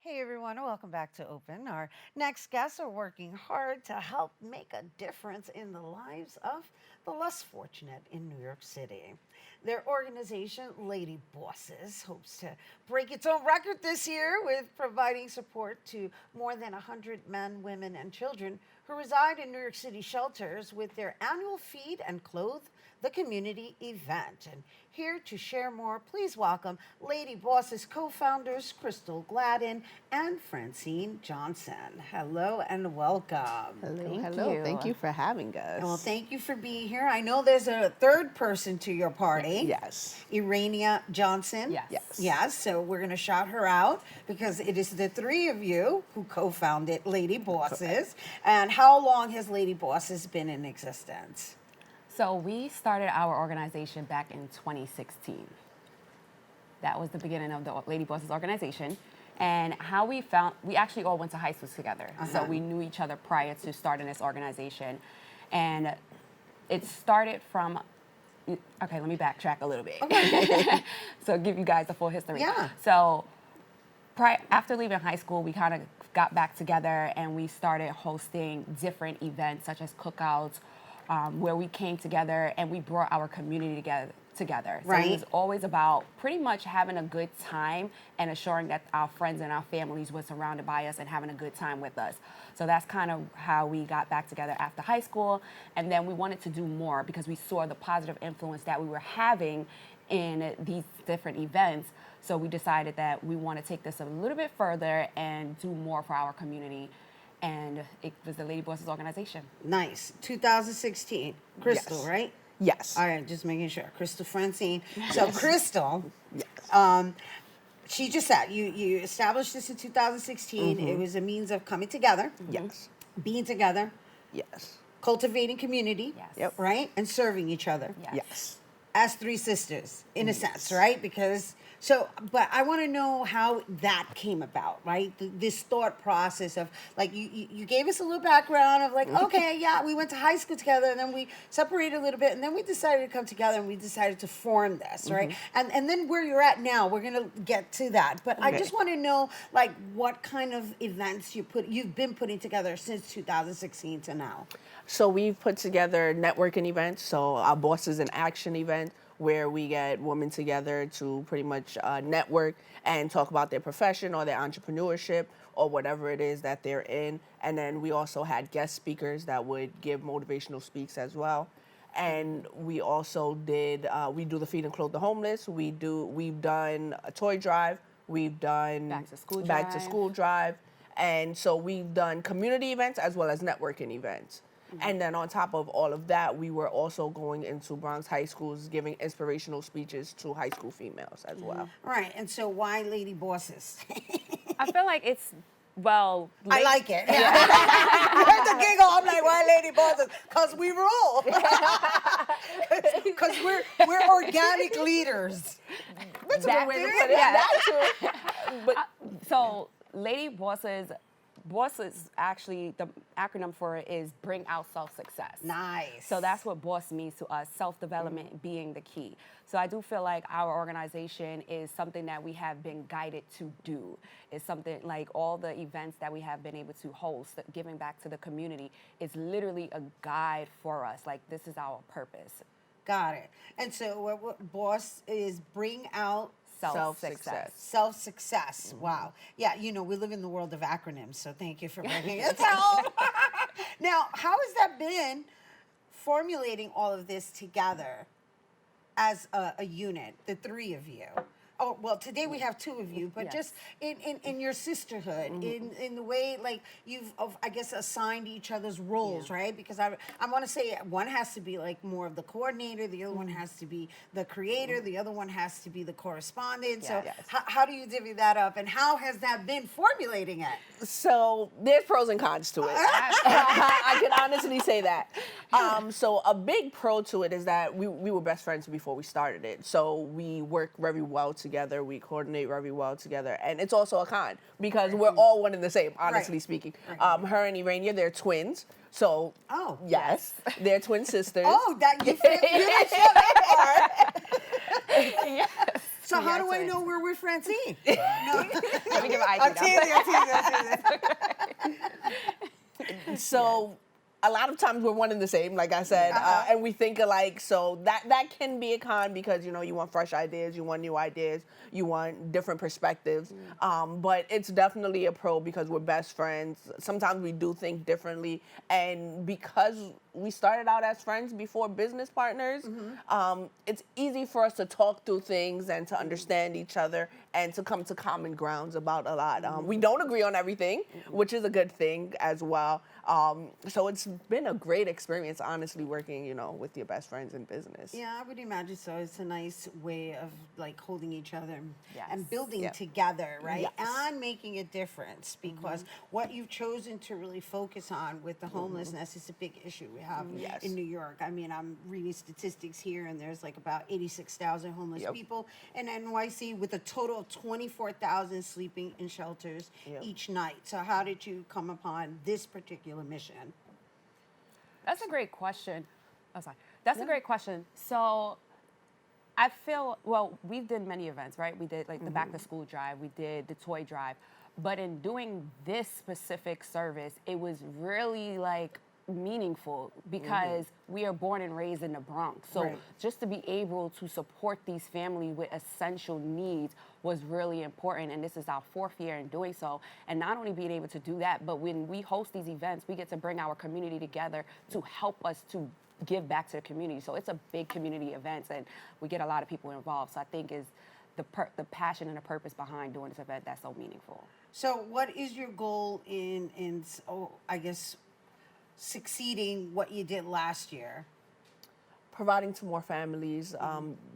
Hey everyone, welcome back to Open. Our next guests are working hard to help make a difference in the lives of the less fortunate in New York City. Their organization, Lady Bosses, hopes to break its own record this year with providing support to more than 100 men, women, and children who reside in New York City shelters with their annual Feed and Clothe the Community event. And here to share more, please welcome Lady Bosses co-founders Krystle, Gladden, and Francine Johnson. Hello and welcome. Hello. Thank you for having us. Well, thank you for being here. I know there's a third person to your party. Yes. Rhina Johnson. Yes. So we're going to shout her out because it is the three of you who co-founded Lady Bosses. Correct. And how long has Lady Bosses been in existence? So we started our organization back in 2016. That was the beginning of the Lady Bosses organization. And how we actually all went to high school together. So we knew each other prior to starting this organization. And it started from, okay, let me backtrack a little bit. Okay. So give you guys the full history. Yeah. So after leaving high school, we kind of got back together and we started hosting different events such as cookouts, where we came together and we brought our community together. So right. It was always about pretty much having a good time and assuring that our friends and our families were surrounded by us and having a good time with us. So that's kind of how we got back together after high school. And then we wanted to do more because we saw the positive influence that we were having in these different events. So we decided that we want to take this a little bit further and do more for our community. And it was the Lady Bosses organization. Nice. 2016. Krystle, Yes. right? Yes. All right, just making sure. Krystle Francine. So Krystle, Yes. she just said, you established this in 2016. It was a means of coming together, Yes. being together, Yes. cultivating community, Yes. Yep. right? And serving each other. Yes. As three sisters, in a sense, right? But I want to know how that came about, right? This thought process of, like, you gave us a little background of, like, okay, yeah, we went to high school together, and then we separated a little bit, and then we decided to come together, and we decided to form this, right? And then where you're at now, we're going to get to that. But I just want to know, like, what kind of events you've been putting together since 2016 to now. So we've put together networking events. So our Bosses in Action event, where we get women together to pretty much network and talk about their profession or their entrepreneurship or whatever it is that they're in. And then we also had guest speakers that would give motivational speaks as well. And we also we do the Feed and Clothe the Homeless. We've done a toy drive. We've done Back to school drive. And so we've done community events as well as networking events. And then on top of all of that, we were also going into Bronx high schools giving inspirational speeches to high school females as well. Right, and so why Lady Bosses? I feel like it's, well... I like it. You heard the giggle. I'm like, why Lady Bosses? Because we rule. Because we're organic leaders. That's a good way to put it. Yeah. But so Lady Bosses actually, the acronym for it is Bring Out Self-Success. Nice. So that's what boss means to us, self-development being the key. So I do feel like our organization is something that we have been guided to do. It's something like all the events that we have been able to host, giving back to the community, is literally a guide for us. Like, this is our purpose. Got it. And so what boss is bring out Self-success. Self-success. Wow. Yeah, we live in the world of acronyms, so thank you for bringing it home. Now, how has that been formulating all of this together as a unit, the three of you? Oh, well, today we have two of you, but just in your sisterhood, in the way, like, you've, I guess, assigned each other's roles, right? Because I want to say one has to be, like, more of the coordinator, the other one has to be the creator, the other one has to be the correspondent. So how do you divvy that up, and how has that been formulating it? So there's pros and cons to it. I can honestly say that. So a big pro to it is that we were best friends before we started it. So we work very well together. We coordinate very well together. And it's also a con because we're all one and the same, honestly speaking. Her and Irania, they're twins. So, yes, they're twin sisters. Oh, that you feel that part. Yes. So how are do I twins. know we're with Francine? No. Let me give an I'm ID. teasing. So a lot of times we're one and the same, like I said, and we think alike. So that can be a con because, you know, you want fresh ideas, you want new ideas, you want different perspectives. But it's definitely a pro because we're best friends. Sometimes we do think differently. And because we started out as friends before business partners, it's easy for us to talk through things and to understand each other and to come to common grounds about a lot. We don't agree on everything, which is a good thing as well. So it's been a great experience, honestly, working, you know, with your best friends in business. Yeah, I would imagine so. It's a nice way of like holding each other Yes. and building Yep. together, right? Yes. And making a difference because what you've chosen to really focus on with the homelessness is a big issue we have Yes. in New York. I mean, I'm reading statistics here, and there's like about 86,000 homeless Yep. people in NYC with a total of 24,000 sleeping in shelters Yep. each night. So, how did you come upon this particular mission? That's a great question. Oh, sorry. That's a great question. So I feel, well, we did many events, right? We did like the back to school drive, we did the toy drive. But in doing this specific service, it was really like meaningful because we are born and raised in the Bronx. So Right. just to be able to support these families with essential needs was really important. And this is our 4th year in doing so. And not only being able to do that, but when we host these events, we get to bring our community together to help us to give back to the community. So it's a big community event and we get a lot of people involved. So I think is the passion and the purpose behind doing this event that's so meaningful. So, what is your goal in I guess, succeeding what you did last year? Providing to more families,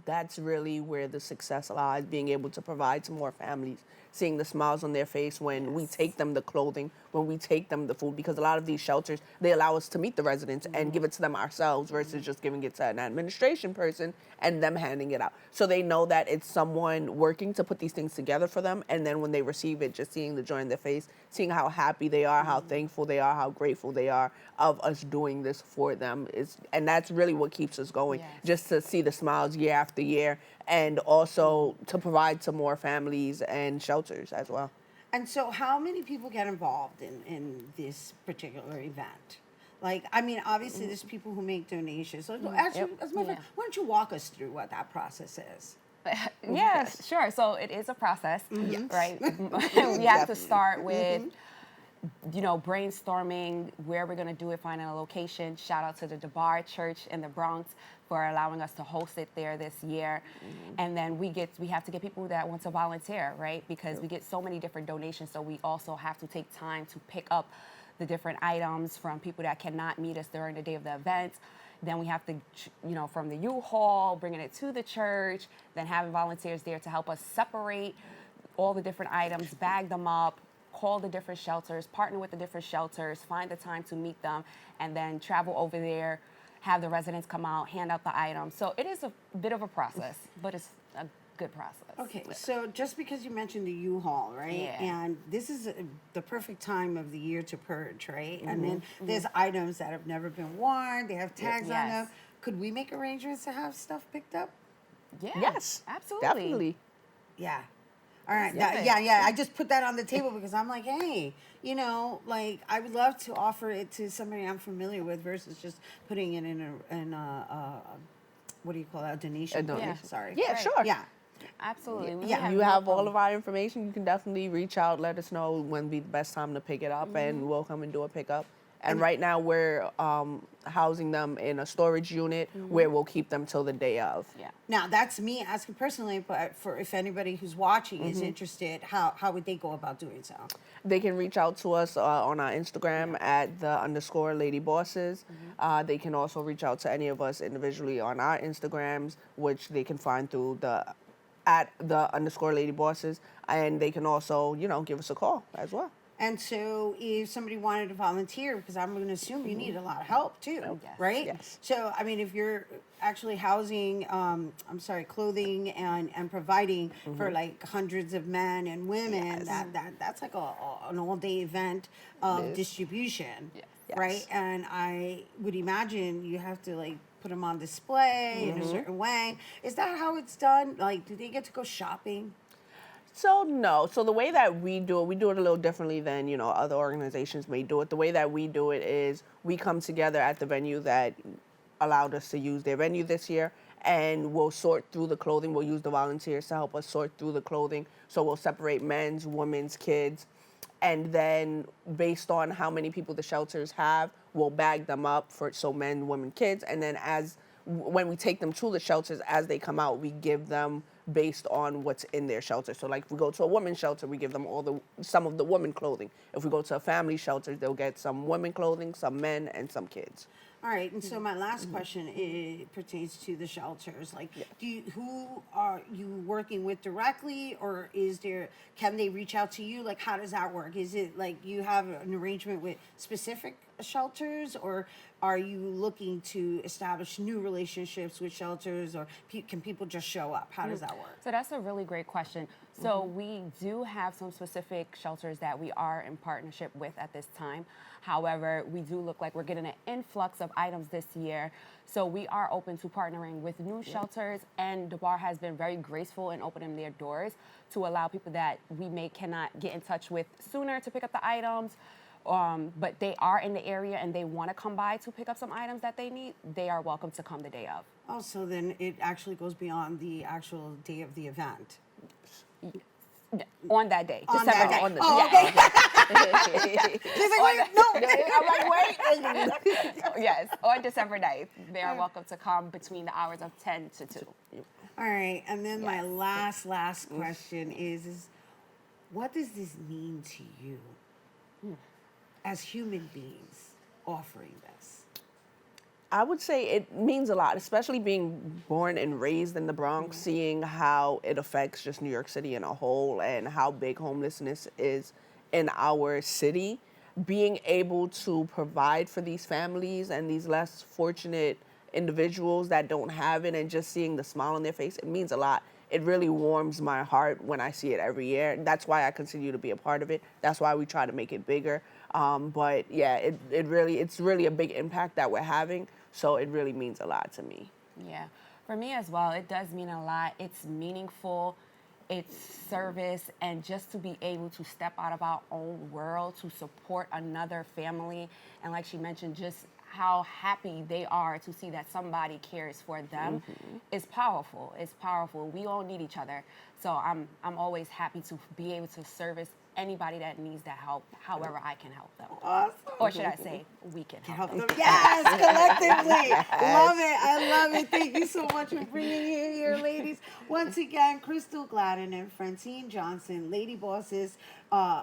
that's really where the success lies, being able to provide to more families, seeing the smiles on their face when we take them the clothing, when we take them the food, because a lot of these shelters, they allow us to meet the residents and give it to them ourselves versus just giving it to an administration person and them handing it out. So they know that it's someone working to put these things together for them, and then when they receive it, just seeing the joy in their face, seeing how happy they are, how thankful they are, how grateful they are of us doing this for them. And that's really what keeps us going, Yes. just to see the smiles year after year, and also to provide to more families and shelters as well. And so, how many people get involved in this particular event? Like, I mean, obviously, there's people who make donations. So, actually, as a matter of fact, why don't you walk us through what that process is? Yes, sure. So it is a process, right? We have to start with, you know, brainstorming where we're going to do it, finding a location. Shout out to the DeBar Church in the Bronx for allowing us to host it there this year. And then we have to get people that want to volunteer, right? Because we get so many different donations. So we also have to take time to pick up the different items from people that cannot meet us during the day of the event. Then we have to, you know, from the U-Haul, bringing it to the church, then having volunteers there to help us separate all the different items, bag them up, call the different shelters, partner with the different shelters, find the time to meet them, and then travel over there, have the residents come out, hand out the items. So it is a bit of a process, but it's a good process. Okay, so just because you mentioned the U-Haul, right? Yeah. And this is the perfect time of the year to purge, right? And then there's items that have never been worn, they have tags on them. Yes. Could we make arrangements to have stuff picked up? Yeah, Yes, absolutely. definitely. Yeah. All right. Yeah. Yeah. I just put that on the table because I'm like, hey, you know, like I would love to offer it to somebody I'm familiar with versus just putting it in a what do you call that? A donation. A donation. box. Sorry. Yeah, Right. sure. Yeah. Absolutely. We Yeah. You no have all problem. of our information. You can definitely reach out, let us know when would be the best time to pick it up, and we'll come and do a pickup. And right now we're housing them in a storage unit where we'll keep them till the day of. Yeah. Now that's me asking personally, but for if anybody who's watching is interested, how would they go about doing so? They can reach out to us on our Instagram at _LadyBosses. They can also reach out to any of us individually on our Instagrams, which they can find through at _LadyBosses. And they can also, you know, give us a call as well. And so, if somebody wanted to volunteer, because I'm going to assume you need a lot of help too, Yes. right? Yes. So, I mean, if you're actually housing, clothing and providing for like hundreds of men and women, Yes. that's like an all-day event of is. distribution, Yes. right? Yes. And I would imagine you have to like put them on display in a certain way. Is that how it's done? Like, do they get to go shopping? So no. So the way that we do it a little differently than, other organizations may do it. The way that we do it is we come together at the venue that allowed us to use their venue this year, and we'll sort through the clothing. We'll use the volunteers to help us sort through the clothing. So we'll separate men's, women's, kids, and then based on how many people the shelters have, we'll bag them up for men, women, kids, and then when we take them to the shelters, as they come out, we give them based on what's in their shelter. So like if we go to a women's shelter, we give them some of the women clothing. If we go to a family shelter, they'll get some women clothing, some men, and some kids. All right, and so my last question pertains to the shelters. Like, who are you working with directly, or can they reach out to you? Like, how does that work? Is it like you have an arrangement with specific shelters, or are you looking to establish new relationships with shelters, or can people just show up? How does that work? So that's a really great question. So we do have some specific shelters that we are in partnership with at this time. However, we do look like we're getting an influx of items this year. So we are open to partnering with new shelters, and the bar has been very graceful in opening their doors to allow people that we cannot get in touch with sooner to pick up the items. But they are in the area and they want to come by to pick up some items that they need, they are welcome to come the day of. Oh, so then it actually goes beyond the actual day of the event. On that day, On December that day. 9th. On the She's like, wait, no. I'm like, wait. Yes, on December 9th. They are welcome to come between the hours of 10 to 2. All right, and then my last question is what does this mean to you as human beings offering this? I would say it means a lot, especially being born and raised in the Bronx, seeing how it affects just New York City in a whole and how big homelessness is in our city. Being able to provide for these families and these less fortunate individuals that don't have it, and just seeing the smile on their face, it means a lot. It really warms my heart when I see it every year. That's why I continue to be a part of it. That's why we try to make it bigger. But yeah, it's really a big impact that we're having. So it really means a lot to me. Yeah, for me as well, it does mean a lot. It's meaningful, it's service, and just to be able to step out of our own world to support another family. And like she mentioned, just how happy they are to see that somebody cares for them is powerful. It's powerful. We all need each other. So I'm always happy to be able to service anybody that needs that help, however I can help them. Awesome. Or should I say, we can help them. Yes, collectively. Love it. I love it. Thank you so much for bringing it here, ladies. Once again, Krystle Gladden and Francine Johnson, Lady Bosses,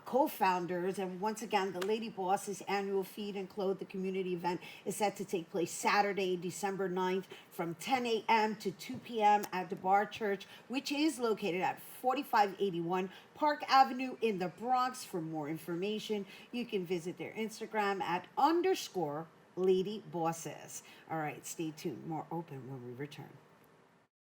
co-founders. And once again, the Lady Bosses annual Feed and Clothe the community event is set to take place Saturday, December 9th from 10 a.m. to 2 p.m. at the Bar Church, which is located at 4581 Park Avenue in the Bronx. For more information, you can visit their Instagram at _Lady Bosses. All right, stay tuned. More open when we return.